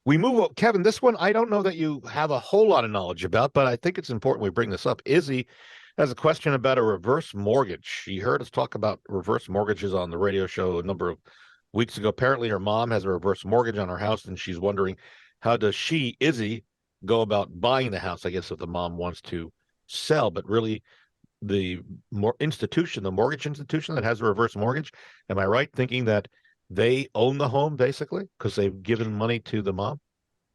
We move on. Kevin, this one I don't know that you have a whole lot of knowledge about, but I think it's important we bring this up. Izzy has a question about a reverse mortgage. She heard us talk about reverse mortgages on the radio show a number of weeks ago. Apparently, her mom has a reverse mortgage on her house, and she's wondering how does she, Izzy, go about buying the house? I guess if the mom wants to sell, but really the the mortgage institution that has a reverse mortgage, am I right thinking that they own the home basically because they've given money to the mom?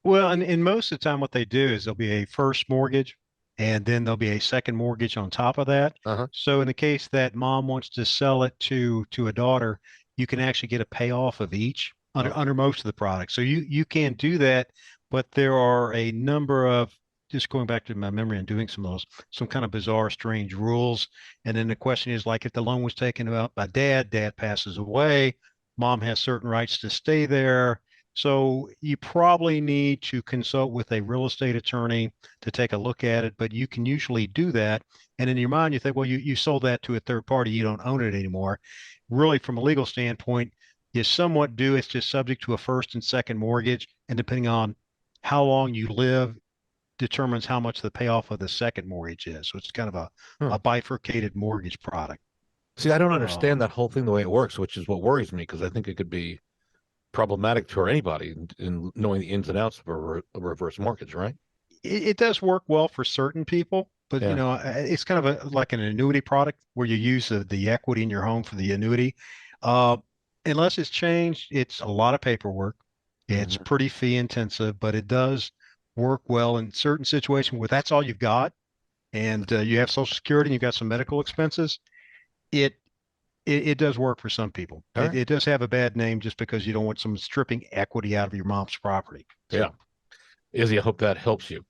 Well, and most of the time, what they do is there'll be a first mortgage, and then there'll be a second mortgage on top of that. Uh-huh. So in the case that mom wants to sell it to a daughter, you can actually get a payoff of each Oh, under most of the products. So you can do that, but there are a number of just going back to my memory and doing some of those, some kind of bizarre, strange rules. And then the question is like if the loan was taken out by dad, dad passes away, mom has certain rights to stay there. So you probably need to consult with a real estate attorney to take a look at it, but you can usually do that. And in your mind, you think, well, you sold that to a third party, you don't own it anymore. Really, from a legal standpoint, you somewhat do. It's just subject to a first and second mortgage, and depending on how long you live, determines how much the payoff of the second mortgage is. So it's kind of huh. a bifurcated mortgage product. See, I don't Uh, understand that whole thing the way it works, which is what worries me because I think it could be problematic for anybody in knowing the ins and outs of a reverse mortgage, right? it does work well for certain people, but Yeah. it's kind of like an annuity product where you use the equity in your home for the annuity. Uh, Unless it's changed, it's a lot of paperwork. It's Hmm. pretty fee intensive, but it does work well in certain situations where that's all you've got, and you have Social Security and you've got some medical expenses. It it does work for some people. All It right. it does have a bad name just because you don't want someone stripping equity out of your mom's property. Yeah. So. Izzy, I hope that helps you.